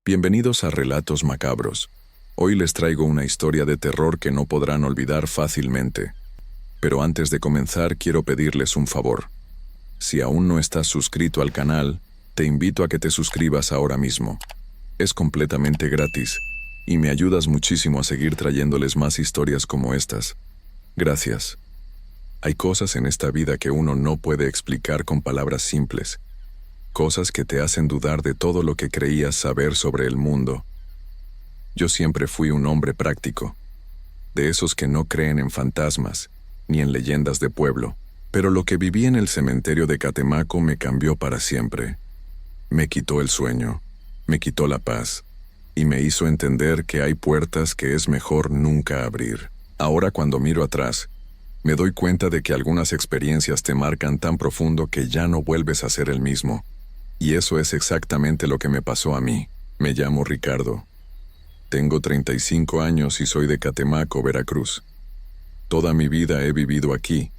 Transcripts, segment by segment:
Bienvenidos a Relatos Macabros. Hoy les traigo una historia de terror que no podrán olvidar fácilmente. Pero antes de comenzar quiero pedirles un favor. Si aún no estás suscrito al canal, te invito a que te suscribas ahora mismo. Es completamente gratis, y me ayudas muchísimo a seguir trayéndoles más historias como estas. Gracias. Hay cosas en esta vida que uno no puede explicar con palabras simples. Cosas que te hacen dudar de todo lo que creías saber sobre el mundo. Yo siempre fui un hombre práctico, de esos que no creen en fantasmas, ni en leyendas de pueblo, pero lo que viví en el cementerio de Catemaco me cambió para siempre. Me quitó el sueño, me quitó la paz, y me hizo entender que hay puertas que es mejor nunca abrir. Ahora cuando miro atrás, me doy cuenta de que algunas experiencias te marcan tan profundo que ya no vuelves a ser el mismo. Y eso es exactamente lo que me pasó a mí. Me llamo Ricardo. Tengo 35 años y soy de Catemaco, Veracruz. Toda mi vida he vivido aquí,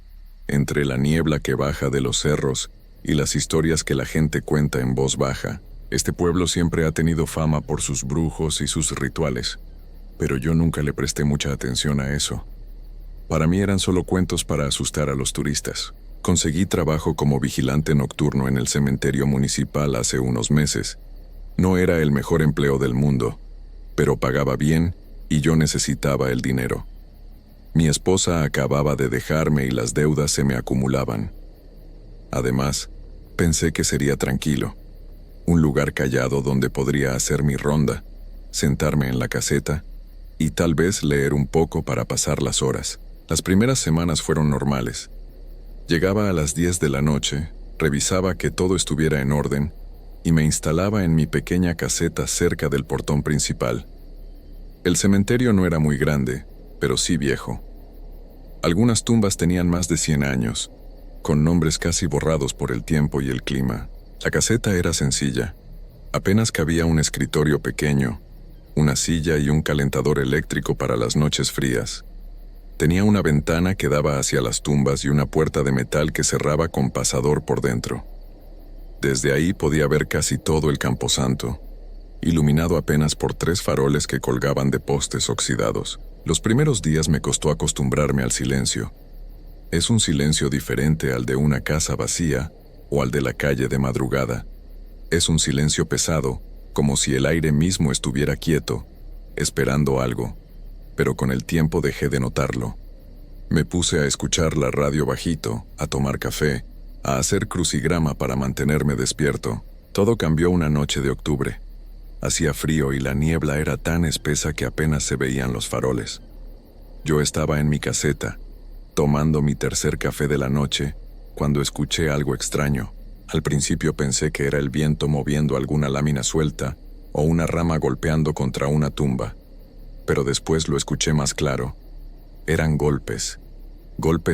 entre la niebla que baja de los cerros y las historias que la gente cuenta en voz baja. Este pueblo siempre ha tenido fama por sus brujos y sus rituales, pero yo nunca le presté mucha atención a eso. Para mí eran solo cuentos para asustar a los turistas. Conseguí trabajo como vigilante nocturno en el cementerio municipal hace unos meses. No era el mejor empleo del mundo, pero pagaba bien y yo necesitaba el dinero. Mi esposa acababa de dejarme y las deudas se me acumulaban. Además, pensé que sería tranquilo. Un lugar callado donde podría hacer mi ronda, sentarme en la caseta y tal vez leer un poco para pasar las horas. Las primeras semanas fueron normales. Llegaba a las 10 de la noche, revisaba que todo estuviera en orden y me instalaba en mi pequeña caseta cerca del portón principal. El cementerio no era muy grande, pero sí viejo. Algunas tumbas tenían más de 100 años, con nombres casi borrados por el tiempo y el clima. La caseta era sencilla. Apenas cabía un escritorio pequeño, una silla y un calentador eléctrico para las noches frías. Tenía una ventana que daba hacia las tumbas y una puerta de metal que cerraba con pasador por dentro. Desde ahí podía ver casi todo el camposanto, iluminado apenas por 3 faroles que colgaban de postes oxidados. Los primeros días me costó acostumbrarme al silencio. Es un silencio diferente al de una casa vacía o al de la calle de madrugada. Es un silencio pesado, como si el aire mismo estuviera quieto, esperando algo. Pero con el tiempo dejé de notarlo. Me puse a escuchar la radio bajito, a tomar café, a hacer crucigrama para mantenerme despierto. Todo cambió una noche de octubre. Hacía frío y la niebla era tan espesa que apenas se veían los faroles. Yo estaba en mi caseta, tomando mi tercer café de la noche, cuando escuché algo extraño. Al principio pensé que era el viento moviendo alguna lámina suelta o una rama golpeando contra una tumba. Pero después lo escuché más claro. Eran golpes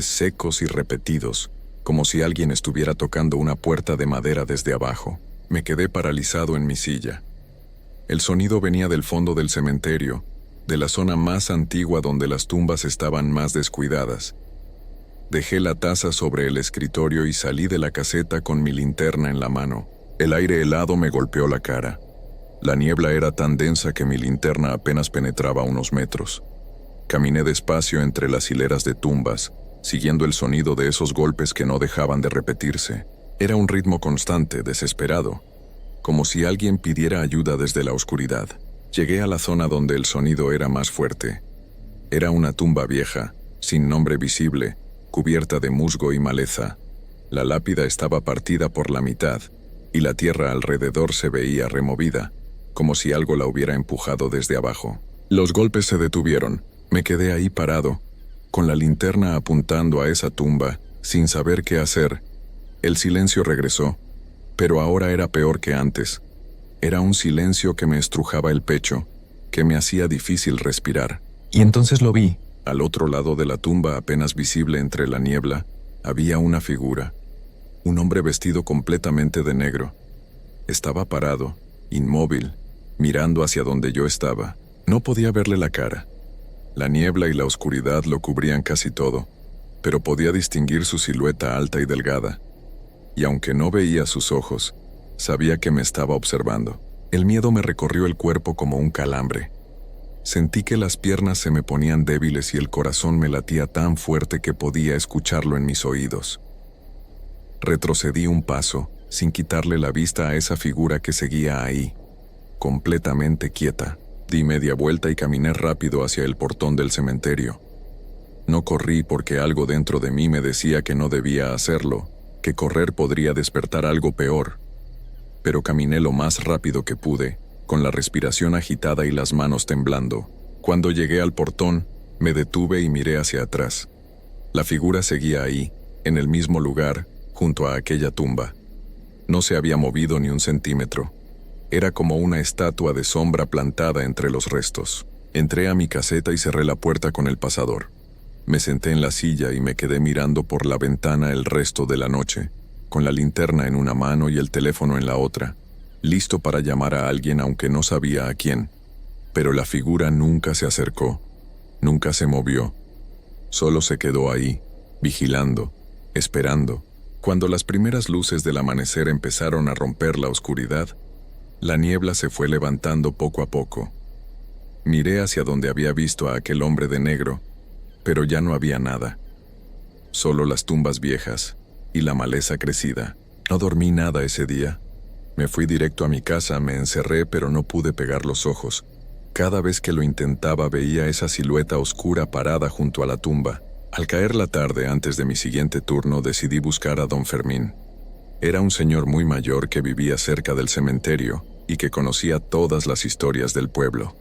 secos y repetidos, como si alguien estuviera tocando una puerta de madera desde abajo. Me quedé paralizado en mi silla. El sonido venía del fondo del cementerio, de la zona más antigua donde las tumbas estaban más descuidadas. Dejé la taza sobre el escritorio y salí de la caseta con mi linterna en la mano. El aire helado me golpeó la cara. La niebla era tan densa que mi linterna apenas penetraba unos metros. Caminé despacio entre las hileras de tumbas, siguiendo el sonido de esos golpes que no dejaban de repetirse. Era un ritmo constante, desesperado, como si alguien pidiera ayuda desde la oscuridad. Llegué a la zona donde el sonido era más fuerte. Era una tumba vieja, sin nombre visible, cubierta de musgo y maleza. La lápida estaba partida por la mitad, y la tierra alrededor se veía removida, como si algo la hubiera empujado desde abajo. Los golpes se detuvieron. Me quedé ahí parado, con la linterna apuntando a esa tumba, sin saber qué hacer. El silencio regresó, pero ahora era peor que antes. Era un silencio que me estrujaba el pecho, que me hacía difícil respirar. Y entonces lo vi. Al otro lado de la tumba, apenas visible entre la niebla, había una figura. Un hombre vestido completamente de negro. Estaba parado, inmóvil, mirando hacia donde yo estaba. No podía verle la cara. La niebla y la oscuridad lo cubrían casi todo, pero podía distinguir su silueta alta y delgada. Y aunque no veía sus ojos, sabía que me estaba observando. El miedo me recorrió el cuerpo como un calambre. Sentí que las piernas se me ponían débiles y el corazón me latía tan fuerte que podía escucharlo en mis oídos. Retrocedí un paso, sin quitarle la vista a esa figura que seguía ahí, completamente quieta. Di media vuelta y caminé rápido hacia el portón del cementerio. No corrí porque algo dentro de mí me decía que no debía hacerlo, que correr podría despertar algo peor. Pero caminé lo más rápido que pude, con la respiración agitada y las manos temblando. Cuando llegué al portón, me detuve y miré hacia atrás. La figura seguía ahí, en el mismo lugar, junto a aquella tumba. No se había movido ni un centímetro. Era como una estatua de sombra plantada entre los restos. Entré a mi caseta y cerré la puerta con el pasador. Me senté en la silla y me quedé mirando por la ventana el resto de la noche, con la linterna en una mano y el teléfono en la otra, listo para llamar a alguien aunque no sabía a quién. Pero la figura nunca se acercó, nunca se movió. Solo se quedó ahí, vigilando, esperando. Cuando las primeras luces del amanecer empezaron a romper la oscuridad, la niebla se fue levantando poco a poco. Miré hacia donde había visto a aquel hombre de negro, pero ya no había nada. Solo las tumbas viejas y la maleza crecida. No dormí nada ese día. Me fui directo a mi casa, me encerré, pero no pude pegar los ojos. Cada vez que lo intentaba veía esa silueta oscura parada junto a la tumba. Al caer la tarde, antes de mi siguiente turno, decidí buscar a don Fermín. Era un señor muy mayor que vivía cerca del cementerio y que conocía todas las historias del pueblo.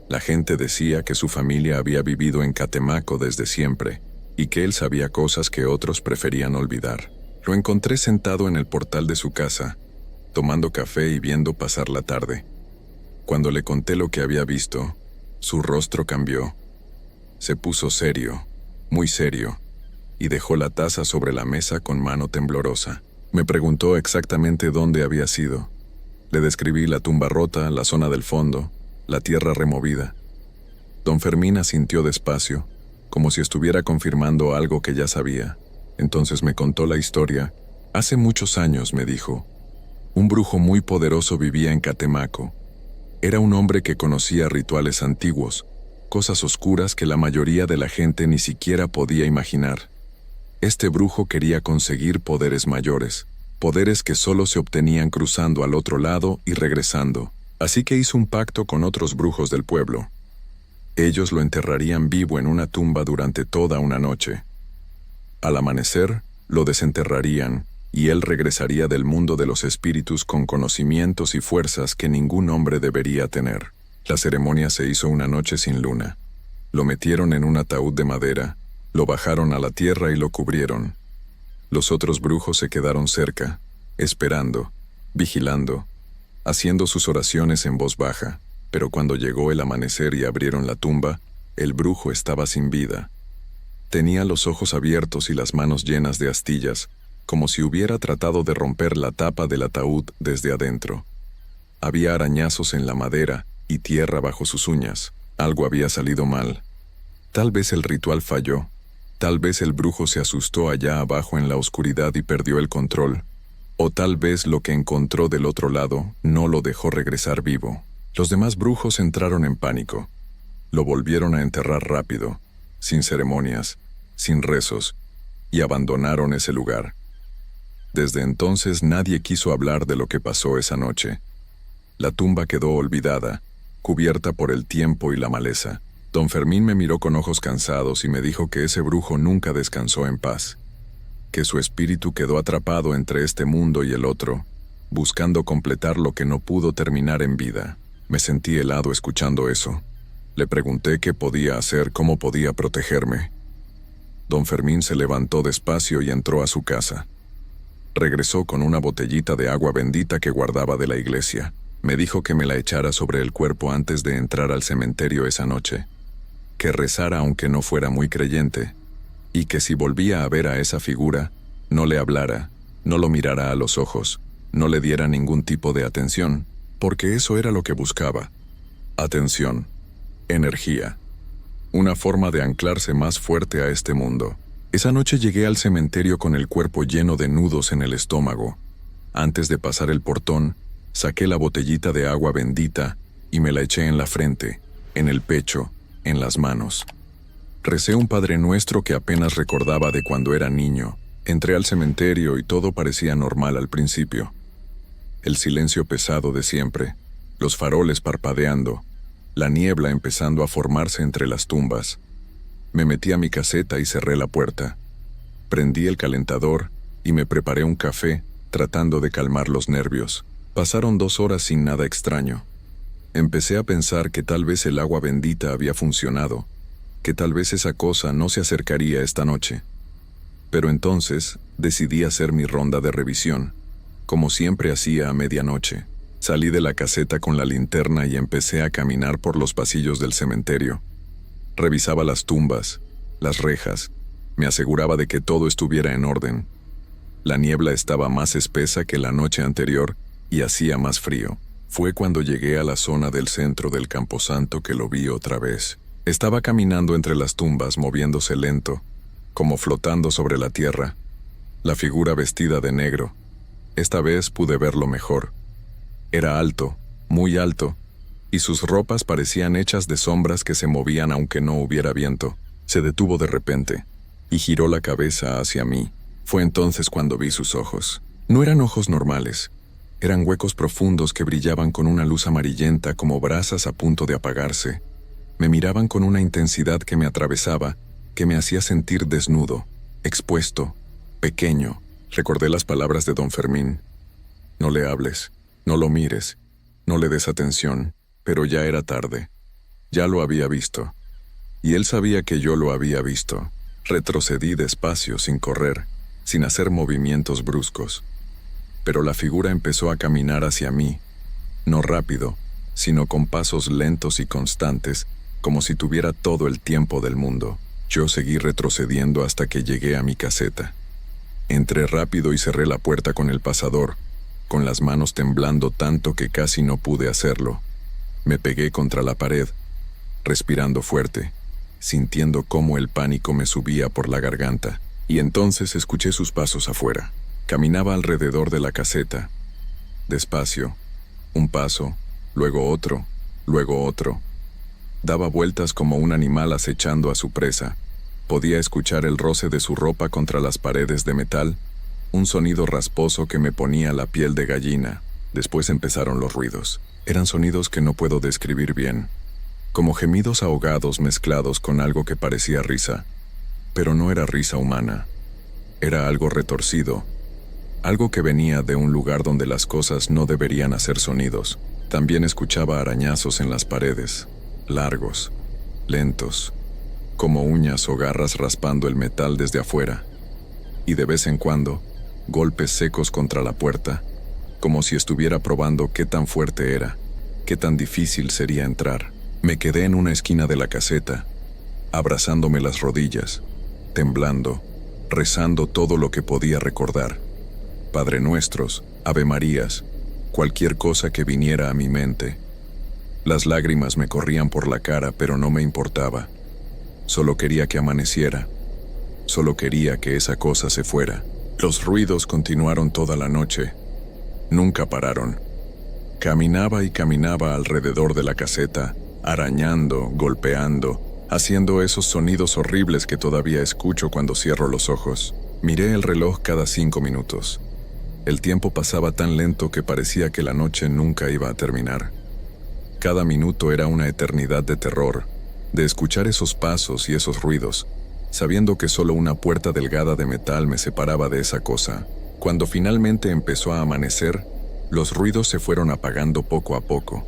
La gente decía que su familia había vivido en Catemaco desde siempre y que él sabía cosas que otros preferían olvidar. Lo encontré sentado en el portal de su casa, tomando café y viendo pasar la tarde. Cuando le conté lo que había visto, su rostro cambió. Se puso serio, muy serio, y dejó la taza sobre la mesa con mano temblorosa. Me preguntó exactamente dónde había sido. Le describí la tumba rota, la zona del fondo, la tierra removida. Don Fermín asintió despacio, como si estuviera confirmando algo que ya sabía. Entonces me contó la historia. Hace muchos años, me dijo, un brujo muy poderoso vivía en Catemaco. Era un hombre que conocía rituales antiguos, cosas oscuras que la mayoría de la gente ni siquiera podía imaginar. Este brujo quería conseguir poderes mayores, poderes que solo se obtenían cruzando al otro lado y regresando. Así que hizo un pacto con otros brujos del pueblo. Ellos lo enterrarían vivo en una tumba durante toda una noche. Al amanecer, lo desenterrarían, y él regresaría del mundo de los espíritus con conocimientos y fuerzas que ningún hombre debería tener. La ceremonia se hizo una noche sin luna. Lo metieron en un ataúd de madera, lo bajaron a la tierra y lo cubrieron. Los otros brujos se quedaron cerca, esperando, vigilando, haciendo sus oraciones en voz baja, pero cuando llegó el amanecer y abrieron la tumba, el brujo estaba sin vida. Tenía los ojos abiertos y las manos llenas de astillas, como si hubiera tratado de romper la tapa del ataúd desde adentro. Había arañazos en la madera y tierra bajo sus uñas. Algo había salido mal. Tal vez el ritual falló. Tal vez el brujo se asustó allá abajo en la oscuridad y perdió el control. O tal vez lo que encontró del otro lado no lo dejó regresar vivo. Los demás brujos entraron en pánico. Lo volvieron a enterrar rápido, sin ceremonias, sin rezos, y abandonaron ese lugar. Desde entonces nadie quiso hablar de lo que pasó esa noche. La tumba quedó olvidada, cubierta por el tiempo y la maleza. Don Fermín me miró con ojos cansados y me dijo que ese brujo nunca descansó en paz, que su espíritu quedó atrapado entre este mundo y el otro, buscando completar lo que no pudo terminar en vida. Me sentí helado escuchando eso. Le pregunté qué podía hacer, cómo podía protegerme. Don Fermín se levantó despacio y entró a su casa. Regresó con una botellita de agua bendita que guardaba de la iglesia. Me dijo que me la echara sobre el cuerpo antes de entrar al cementerio esa noche, que rezara aunque no fuera muy creyente, y que si volvía a ver a esa figura, no le hablara, no lo mirara a los ojos, no le diera ningún tipo de atención, porque eso era lo que buscaba. Atención, energía, una forma de anclarse más fuerte a este mundo. Esa noche llegué al cementerio con el cuerpo lleno de nudos en el estómago. Antes de pasar el portón, Saqué la botellita de agua bendita y me la eché en la frente, en el pecho, en las manos. Recé un Padre Nuestro que apenas recordaba de cuando era niño. Entré al cementerio y todo parecía normal al principio. El silencio pesado de siempre, los faroles parpadeando, la niebla empezando a formarse entre las tumbas. Me metí a mi caseta y cerré la puerta. Prendí el calentador y me preparé un café, tratando de calmar los nervios. Pasaron 2 horas sin nada extraño. Empecé a pensar que tal vez el agua bendita había funcionado, que tal vez esa cosa no se acercaría esta noche. Pero entonces decidí hacer mi ronda de revisión, como siempre hacía a medianoche. Salí de la caseta con la linterna y empecé a caminar por los pasillos del cementerio. Revisaba las tumbas, las rejas, me aseguraba de que todo estuviera en orden. La niebla estaba más espesa que la noche anterior y hacía más frío. Fue cuando llegué a la zona del centro del camposanto que lo vi otra vez. Estaba caminando entre las tumbas, moviéndose lento, como flotando sobre la tierra. La figura vestida de negro. Esta vez pude verlo mejor. Era alto, muy alto, y sus ropas parecían hechas de sombras que se movían aunque no hubiera viento. Se detuvo de repente y giró la cabeza hacia mí. Fue entonces cuando vi sus ojos. No eran ojos normales. Eran huecos profundos que brillaban con una luz amarillenta como brasas a punto de apagarse. Me miraban con una intensidad que me atravesaba, que me hacía sentir desnudo, expuesto, pequeño. Recordé las palabras de don Fermín. No le hables, no lo mires, no le des atención, pero ya era tarde. Ya lo había visto. Y él sabía que yo lo había visto. Retrocedí despacio, sin correr, sin hacer movimientos bruscos. Pero la figura empezó a caminar hacia mí, no rápido, sino con pasos lentos y constantes, como si tuviera todo el tiempo del mundo. Yo seguí retrocediendo hasta que llegué a mi caseta. Entré rápido y cerré la puerta con el pasador, con las manos temblando tanto que casi no pude hacerlo. Me pegué contra la pared, respirando fuerte, sintiendo cómo el pánico me subía por la garganta, y entonces escuché sus pasos afuera. Caminaba alrededor de la caseta, despacio, un paso, luego otro, luego otro. Daba vueltas como un animal acechando a su presa. Podía escuchar el roce de su ropa contra las paredes de metal, un sonido rasposo que me ponía la piel de gallina. Después empezaron los ruidos. Eran sonidos que no puedo describir bien, como gemidos ahogados mezclados con algo que parecía risa. Pero no era risa humana. Era algo retorcido, algo que venía de un lugar donde las cosas no deberían hacer sonidos. También escuchaba arañazos en las paredes, largos, lentos, como uñas o garras raspando el metal desde afuera. Y de vez en cuando, golpes secos contra la puerta, como si estuviera probando qué tan fuerte era, qué tan difícil sería entrar. Me quedé en una esquina de la caseta, abrazándome las rodillas, temblando, rezando todo lo que podía recordar. Padre Nuestros, Ave Marías, cualquier cosa que viniera a mi mente. Las lágrimas me corrían por la cara, pero no me importaba. Solo quería que amaneciera. Solo quería que esa cosa se fuera. Los ruidos continuaron toda la noche. Nunca pararon. Caminaba y caminaba alrededor de la caseta, arañando, golpeando, haciendo esos sonidos horribles que todavía escucho cuando cierro los ojos. Miré el reloj cada 5 minutos. El tiempo pasaba tan lento que parecía que la noche nunca iba a terminar. Cada minuto era una eternidad de terror, de escuchar esos pasos y esos ruidos, sabiendo que solo una puerta delgada de metal me separaba de esa cosa. Cuando finalmente empezó a amanecer, los ruidos se fueron apagando poco a poco.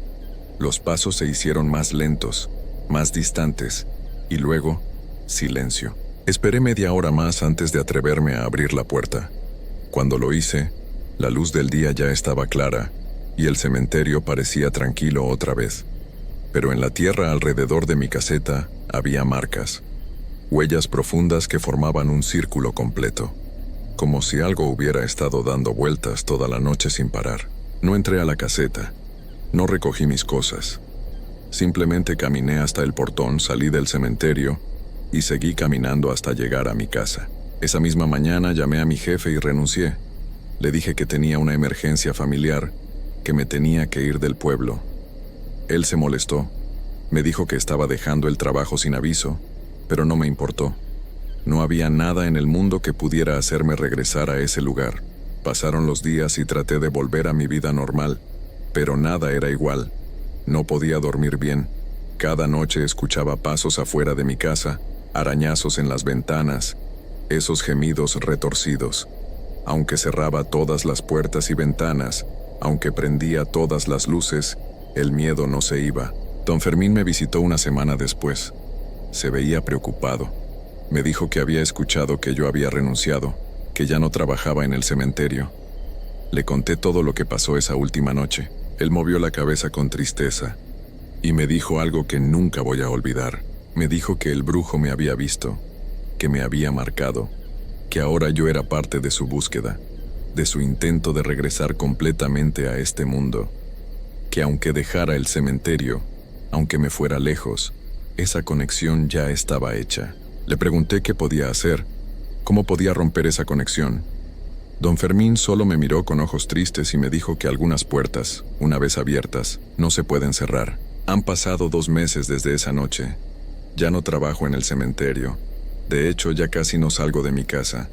Los pasos se hicieron más lentos, más distantes, y luego, silencio. Esperé media hora más antes de atreverme a abrir la puerta. Cuando lo hice, la luz del día ya estaba clara, y el cementerio parecía tranquilo otra vez. Pero en la tierra alrededor de mi caseta había marcas, huellas profundas que formaban un círculo completo, como si algo hubiera estado dando vueltas toda la noche sin parar. No entré a la caseta, no recogí mis cosas. Simplemente caminé hasta el portón, salí del cementerio y seguí caminando hasta llegar a mi casa. Esa misma mañana llamé a mi jefe y renuncié. Le dije que tenía una emergencia familiar que me tenía que ir del pueblo. Él se molestó, me dijo que estaba dejando el trabajo sin aviso, pero no me importó. No había nada en el mundo que pudiera hacerme regresar a ese lugar. Pasaron los días y traté de volver a mi vida normal, pero nada era igual. No podía dormir bien. Cada noche escuchaba pasos afuera de mi casa, arañazos en las ventanas, esos gemidos retorcidos. Aunque cerraba todas las puertas y ventanas, aunque prendía todas las luces, el miedo no se iba. Don Fermín me visitó una semana después. Se veía preocupado. Me dijo que había escuchado que yo había renunciado, que ya no trabajaba en el cementerio. Le conté todo lo que pasó esa última noche. Él movió la cabeza con tristeza y me dijo algo que nunca voy a olvidar. Me dijo que el brujo me había visto, que me había marcado, que ahora yo era parte de su búsqueda, de su intento de regresar completamente a este mundo, que aunque dejara el cementerio, aunque me fuera lejos, esa conexión ya estaba hecha. Le pregunté qué podía hacer, cómo podía romper esa conexión. Don Fermín solo me miró con ojos tristes y me dijo que algunas puertas, una vez abiertas, no se pueden cerrar. Han pasado 2 meses desde esa noche. Ya no trabajo en el cementerio. De hecho, ya casi no salgo de mi casa.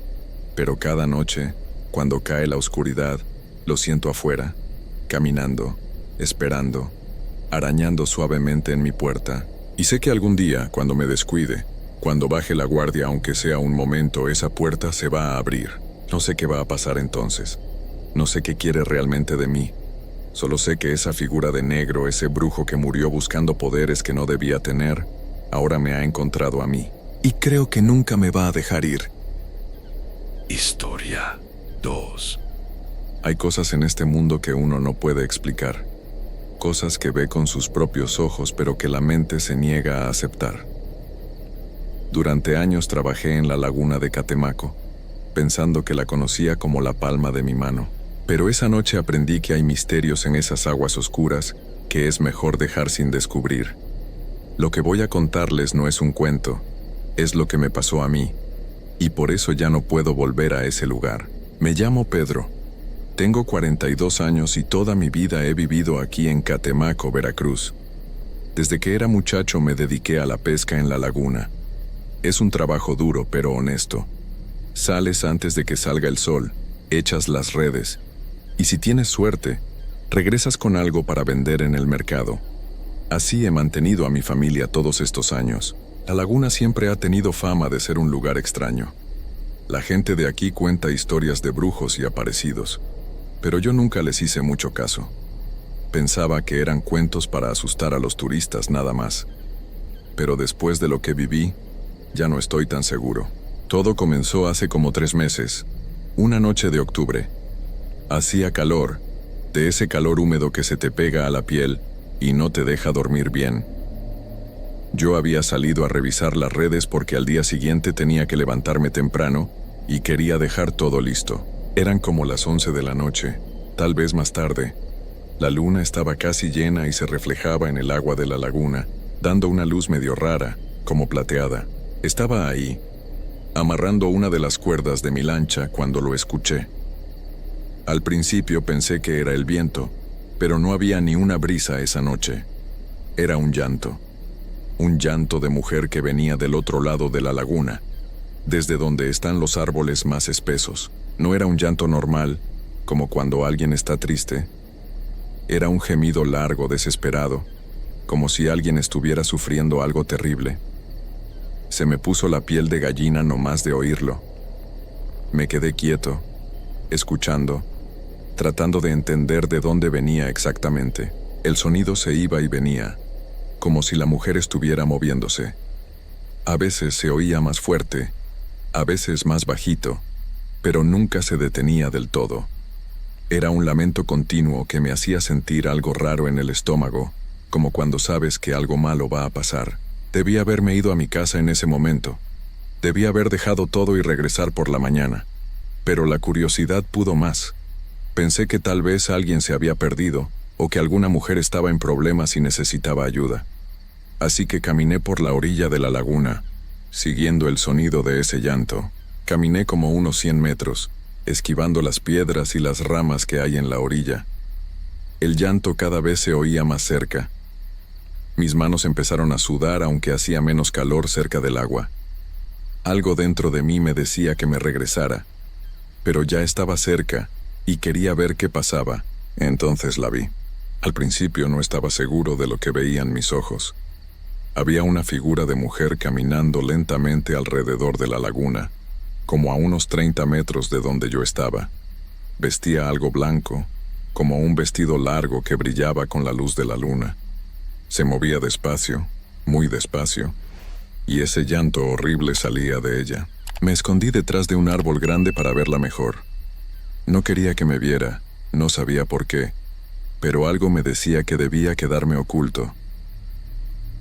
Pero cada noche, cuando cae la oscuridad, lo siento afuera, caminando, esperando, arañando suavemente en mi puerta. Y sé que algún día, cuando me descuide, cuando baje la guardia, aunque sea un momento, esa puerta se va a abrir. No sé qué va a pasar entonces. No sé qué quiere realmente de mí. Solo sé que esa figura de negro, ese brujo que murió buscando poderes que no debía tener, ahora me ha encontrado a mí. Y creo que nunca me va a dejar ir. Historia 2. Hay cosas en este mundo que uno no puede explicar. Cosas que ve con sus propios ojos, pero que la mente se niega a aceptar. Durante años trabajé en la laguna de Catemaco, pensando que la conocía como la palma de mi mano. Pero esa noche aprendí que hay misterios en esas aguas oscuras que es mejor dejar sin descubrir. Lo que voy a contarles no es un cuento, es lo que me pasó a mí, y por eso ya no puedo volver a ese lugar. Me llamo Pedro. Tengo 42 años y toda mi vida he vivido aquí en Catemaco, Veracruz. Desde que era muchacho me dediqué a la pesca en la laguna. Es un trabajo duro pero honesto. Sales antes de que salga el sol, echas las redes, y si tienes suerte, regresas con algo para vender en el mercado. Así he mantenido a mi familia todos estos años. La laguna siempre ha tenido fama de ser un lugar extraño. La gente de aquí cuenta historias de brujos y aparecidos, pero yo nunca les hice mucho caso. Pensaba que eran cuentos para asustar a los turistas nada más. Pero después de lo que viví, ya no estoy tan seguro. Todo comenzó hace como 3 meses, una noche de octubre. Hacía calor, de ese calor húmedo que se te pega a la piel y no te deja dormir bien. Yo había salido a revisar las redes porque al día siguiente tenía que levantarme temprano y quería dejar todo listo. Eran como las 11 de la noche, tal vez más tarde. La luna estaba casi llena y se reflejaba en el agua de la laguna, dando una luz medio rara, como plateada. Estaba ahí, amarrando una de las cuerdas de mi lancha cuando lo escuché. Al principio pensé que era el viento, pero no había ni una brisa esa noche. Era un llanto de mujer que venía del otro lado de la laguna, desde donde están los árboles más espesos. No era un llanto normal, como cuando alguien está triste. Era un gemido largo, desesperado, como si alguien estuviera sufriendo algo terrible. Se me puso la piel de gallina nomás de oírlo. Me quedé quieto, escuchando, tratando de entender de dónde venía exactamente. El sonido se iba y venía, como si la mujer estuviera moviéndose. A veces se oía más fuerte, a veces más bajito, pero nunca se detenía del todo. Era un lamento continuo que me hacía sentir algo raro en el estómago, como cuando sabes que algo malo va a pasar. Debí haberme ido a mi casa en ese momento. Debí haber dejado todo y regresar por la mañana. Pero la curiosidad pudo más. Pensé que tal vez alguien se había perdido, o que alguna mujer estaba en problemas y necesitaba ayuda. Así que caminé por la orilla de la laguna, siguiendo el sonido de ese llanto. Caminé como unos 100 metros, esquivando las piedras y las ramas que hay en la orilla. El llanto cada vez se oía más cerca. Mis manos empezaron a sudar aunque hacía menos calor cerca del agua. Algo dentro de mí me decía que me regresara, pero ya estaba cerca y quería ver qué pasaba. Entonces la vi. Al principio no estaba seguro de lo que veían mis ojos. Había una figura de mujer caminando lentamente alrededor de la laguna, como a unos 30 metros de donde yo estaba. Vestía algo blanco, como un vestido largo que brillaba con la luz de la luna. Se movía despacio, muy despacio, y ese llanto horrible salía de ella. Me escondí detrás de un árbol grande para verla mejor. No quería que me viera, no sabía por qué, pero algo me decía que debía quedarme oculto.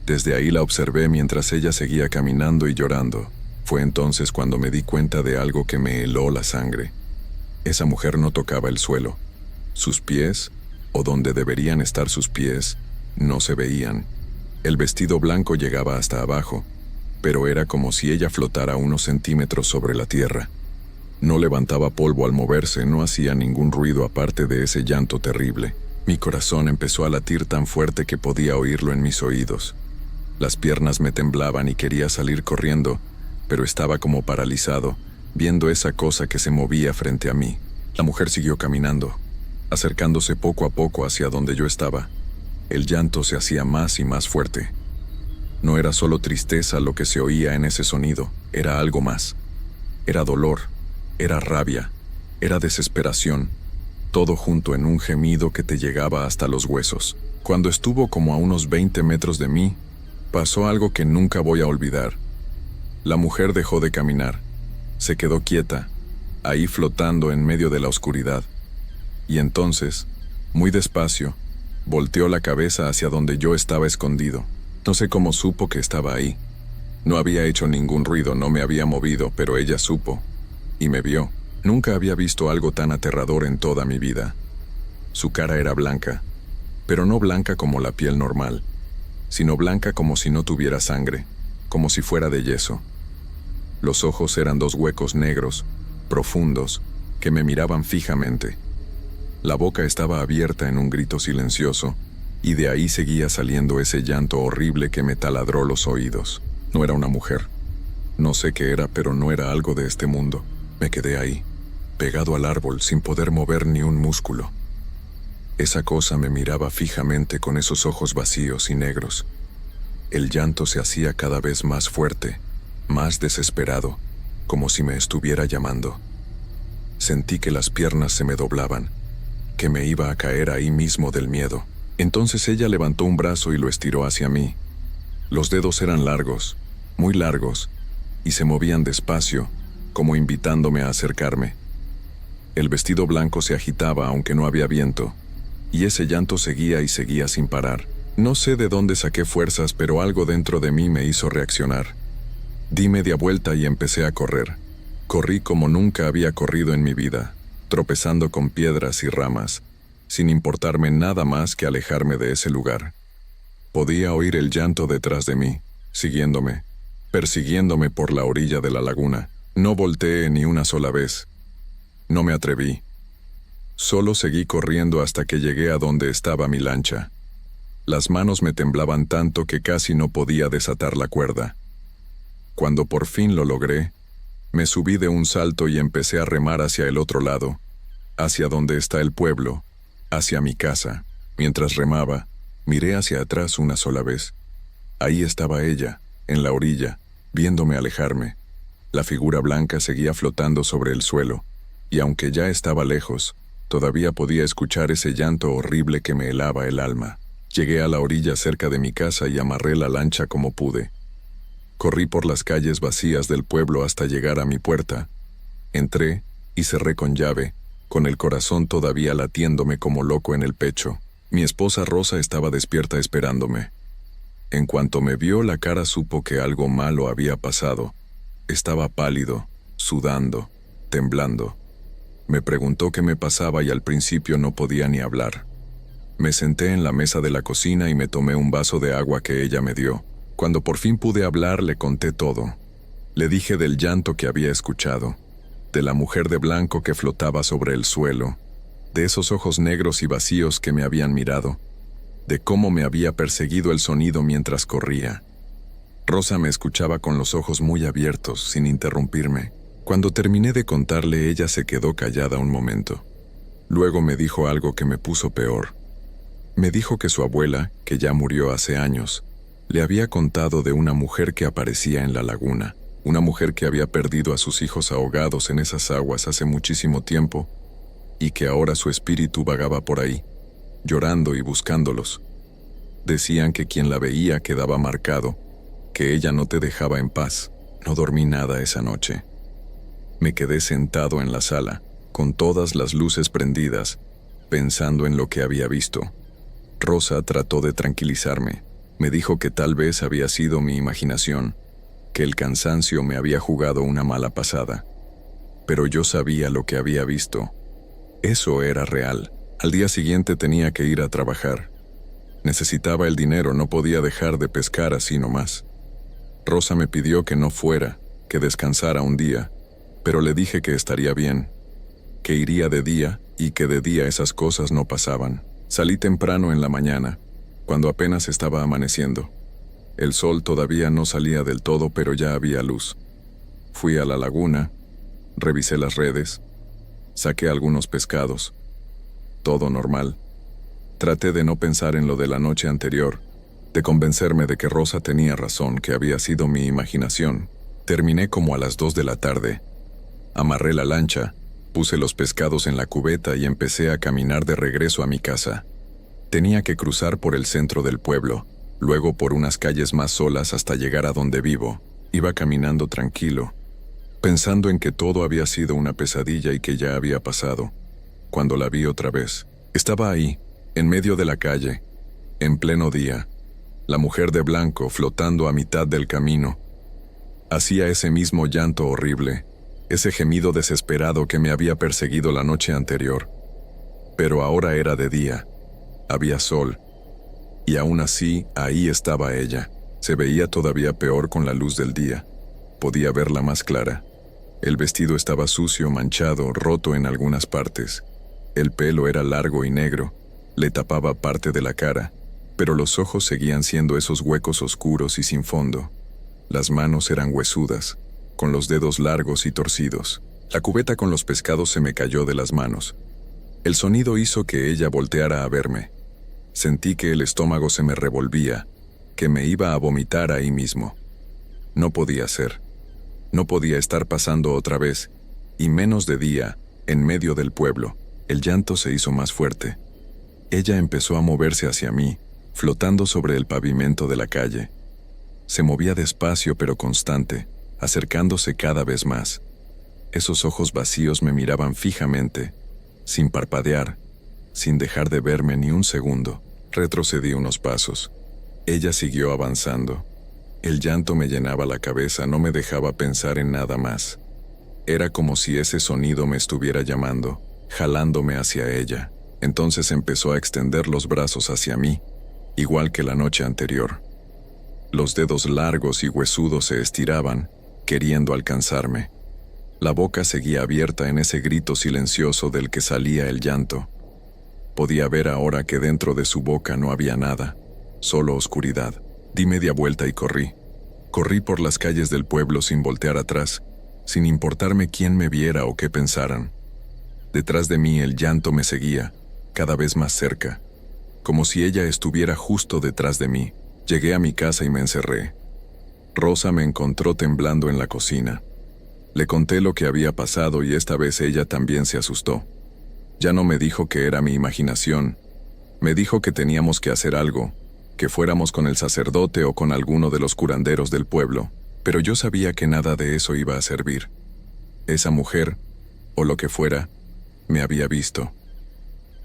Desde ahí la observé mientras ella seguía caminando y llorando. Fue entonces cuando me di cuenta de algo que me heló la sangre. Esa mujer no tocaba el suelo. Sus pies, o donde deberían estar sus pies, no se veían. El vestido blanco llegaba hasta abajo, pero era como si ella flotara unos centímetros sobre la tierra. No levantaba polvo al moverse, no hacía ningún ruido aparte de ese llanto terrible. Mi corazón empezó a latir tan fuerte que podía oírlo en mis oídos. Las piernas me temblaban y quería salir corriendo, pero estaba como paralizado, viendo esa cosa que se movía frente a mí. La mujer siguió caminando, acercándose poco a poco hacia donde yo estaba. El llanto se hacía más y más fuerte. No era solo tristeza lo que se oía en ese sonido, era algo más. Era dolor, era rabia, era desesperación, todo junto en un gemido que te llegaba hasta los huesos. Cuando estuvo como a unos 20 metros de mí, pasó algo que nunca voy a olvidar. La mujer dejó de caminar, se quedó quieta, ahí flotando en medio de la oscuridad. Y entonces, muy despacio, volteó la cabeza hacia donde yo estaba escondido. No sé cómo supo que estaba ahí. No había hecho ningún ruido, no me había movido, pero ella supo. Y me vio. Nunca había visto algo tan aterrador en toda mi vida. Su cara era blanca, pero no blanca como la piel normal, sino blanca como si no tuviera sangre, como si fuera de yeso. Los ojos eran dos huecos negros, profundos, que me miraban fijamente. La boca estaba abierta en un grito silencioso, y de ahí seguía saliendo ese llanto horrible que me taladró los oídos. No era una mujer. No sé qué era, pero no era algo de este mundo. Me quedé ahí, pegado al árbol, sin poder mover ni un músculo. Esa cosa me miraba fijamente con esos ojos vacíos y negros. El llanto se hacía cada vez más fuerte, más desesperado, como si me estuviera llamando. Sentí que las piernas se me doblaban, que me iba a caer ahí mismo del miedo. Entonces ella levantó un brazo y lo estiró hacia mí. Los dedos eran largos, muy largos, y se movían despacio, como invitándome a acercarme. El vestido blanco se agitaba aunque no había viento, y ese llanto seguía y seguía sin parar. No sé de dónde saqué fuerzas, pero algo dentro de mí me hizo reaccionar. Di media vuelta y empecé a correr. Corrí como nunca había corrido en mi vida, tropezando con piedras y ramas, sin importarme nada más que alejarme de ese lugar. Podía oír el llanto detrás de mí, siguiéndome, persiguiéndome por la orilla de la laguna. No volteé ni una sola vez. No me atreví. Solo seguí corriendo hasta que llegué a donde estaba mi lancha. Las manos me temblaban tanto que casi no podía desatar la cuerda. Cuando por fin lo logré, me subí de un salto y empecé a remar hacia el otro lado, hacia donde está el pueblo, hacia mi casa. Mientras remaba, miré hacia atrás una sola vez. Ahí estaba ella, en la orilla, viéndome alejarme. La figura blanca seguía flotando sobre el suelo, y aunque ya estaba lejos, todavía podía escuchar ese llanto horrible que me helaba el alma. Llegué a la orilla cerca de mi casa y amarré la lancha como pude. Corrí por las calles vacías del pueblo hasta llegar a mi puerta. Entré y cerré con llave, con el corazón todavía latiéndome como loco en el pecho. Mi esposa Rosa estaba despierta esperándome. En cuanto me vio la cara supo que algo malo había pasado. Estaba pálido, sudando, temblando. Me preguntó qué me pasaba y al principio no podía ni hablar. Me senté en la mesa de la cocina y me tomé un vaso de agua que ella me dio. Cuando por fin pude hablar, le conté todo. Le dije del llanto que había escuchado, de la mujer de blanco que flotaba sobre el suelo, de esos ojos negros y vacíos que me habían mirado, de cómo me había perseguido el sonido mientras corría. Rosa me escuchaba con los ojos muy abiertos, sin interrumpirme. Cuando terminé de contarle, ella se quedó callada un momento. Luego me dijo algo que me puso peor. Me dijo que su abuela, que ya murió hace años, le había contado de una mujer que aparecía en la laguna, una mujer que había perdido a sus hijos ahogados en esas aguas hace muchísimo tiempo, y que ahora su espíritu vagaba por ahí, llorando y buscándolos. Decían que quien la veía quedaba marcado, que ella no te dejaba en paz. No dormí nada esa noche. Me quedé sentado en la sala, con todas las luces prendidas, pensando en lo que había visto. Rosa trató de tranquilizarme. Me dijo que tal vez había sido mi imaginación, que el cansancio me había jugado una mala pasada. Pero yo sabía lo que había visto. Eso era real. Al día siguiente tenía que ir a trabajar. Necesitaba el dinero, no podía dejar de pescar así nomás. Rosa me pidió que no fuera, que descansara un día, pero le dije que estaría bien, que iría de día y que de día esas cosas no pasaban. Salí temprano en la mañana, cuando apenas estaba amaneciendo. El sol todavía no salía del todo, pero ya había luz. Fui a la laguna, revisé las redes, saqué algunos pescados. Todo normal. Traté de no pensar en lo de la noche anterior, de convencerme de que Rosa tenía razón, que había sido mi imaginación. Terminé como a las 2 de la tarde. Amarré la lancha, puse los pescados en la cubeta y empecé a caminar de regreso a mi casa. Tenía que cruzar por el centro del pueblo, luego por unas calles más solas hasta llegar a donde vivo. Iba caminando tranquilo, pensando en que todo había sido una pesadilla y que ya había pasado. Cuando la vi otra vez, estaba ahí, en medio de la calle, en pleno día, la mujer de blanco flotando a mitad del camino. Hacía ese mismo llanto horrible, ese gemido desesperado que me había perseguido la noche anterior. Pero ahora era de día, había sol, y aún así, ahí estaba ella. Se veía todavía peor con la luz del día. Podía verla más clara. El vestido estaba sucio, manchado, roto en algunas partes. El pelo era largo y negro, le tapaba parte de la cara, pero los ojos seguían siendo esos huecos oscuros y sin fondo. Las manos eran huesudas, con los dedos largos y torcidos. La cubeta con los pescados se me cayó de las manos. El sonido hizo que ella volteara a verme. Sentí que el estómago se me revolvía, que me iba a vomitar ahí mismo. No podía ser. No podía estar pasando otra vez, y menos de día, en medio del pueblo. El llanto se hizo más fuerte. Ella empezó a moverse hacia mí, flotando sobre el pavimento de la calle. Se movía despacio pero constante, acercándose cada vez más. Esos ojos vacíos me miraban fijamente, sin parpadear, sin dejar de verme ni un segundo. Retrocedí unos pasos. Ella siguió avanzando. El llanto me llenaba la cabeza, no me dejaba pensar en nada más. Era como si ese sonido me estuviera llamando, jalándome hacia ella. Entonces empezó a extender los brazos hacia mí, igual que la noche anterior. Los dedos largos y huesudos se estiraban, queriendo alcanzarme. La boca seguía abierta en ese grito silencioso del que salía el llanto. Podía ver ahora que dentro de su boca no había nada, solo oscuridad. Di media vuelta y corrí. Corrí por las calles del pueblo sin voltear atrás, sin importarme quién me viera o qué pensaran. Detrás de mí el llanto me seguía, cada vez más cerca, como si ella estuviera justo detrás de mí. Llegué a mi casa y me encerré. Rosa me encontró temblando en la cocina. Le conté lo que había pasado y esta vez ella también se asustó. Ya no me dijo que era mi imaginación. Me dijo que teníamos que hacer algo, que fuéramos con el sacerdote o con alguno de los curanderos del pueblo, pero yo sabía que nada de eso iba a servir. Esa mujer, o lo que fuera, me había visto.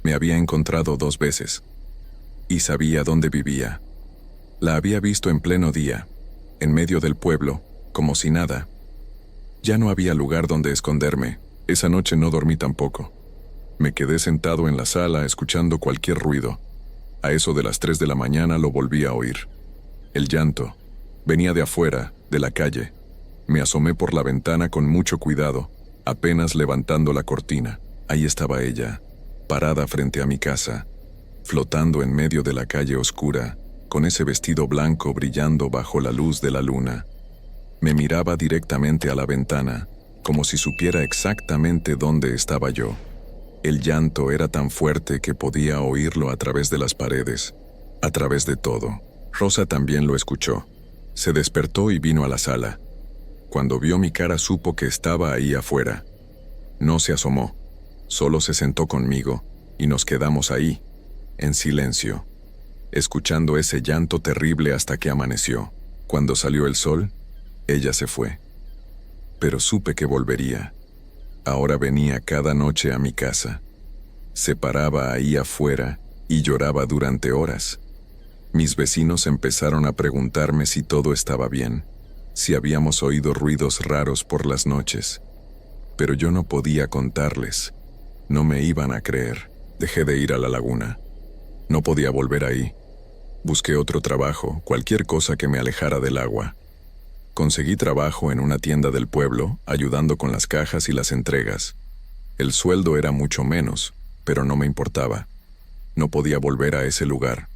Me había encontrado 2 veces. Y sabía dónde vivía. La había visto en pleno día, en medio del pueblo, como si nada. Ya no había lugar donde esconderme. Esa noche no dormí tampoco. Me quedé sentado en la sala escuchando cualquier ruido. A eso de las 3 de la mañana lo volví a oír. El llanto venía de afuera, de la calle. Me asomé por la ventana con mucho cuidado, apenas levantando la cortina. Ahí estaba ella, parada frente a mi casa, flotando en medio de la calle oscura, con ese vestido blanco brillando bajo la luz de la luna. Me miraba directamente a la ventana, como si supiera exactamente dónde estaba yo. El llanto era tan fuerte que podía oírlo a través de las paredes, a través de todo. Rosa también lo escuchó. Se despertó y vino a la sala. Cuando vio mi cara supo que estaba ahí afuera. No se asomó, solo se sentó conmigo y nos quedamos ahí, en silencio, escuchando ese llanto terrible hasta que amaneció. Cuando salió el sol, ella se fue. Pero supe que volvería. Ahora venía cada noche a mi casa. Se paraba ahí afuera y lloraba durante horas. Mis vecinos empezaron a preguntarme si todo estaba bien, si habíamos oído ruidos raros por las noches. Pero yo no podía contarles. No me iban a creer. Dejé de ir a la laguna. No podía volver ahí. Busqué otro trabajo, cualquier cosa que me alejara del agua. Conseguí trabajo en una tienda del pueblo, ayudando con las cajas y las entregas. El sueldo era mucho menos, pero no me importaba. No podía volver a ese lugar.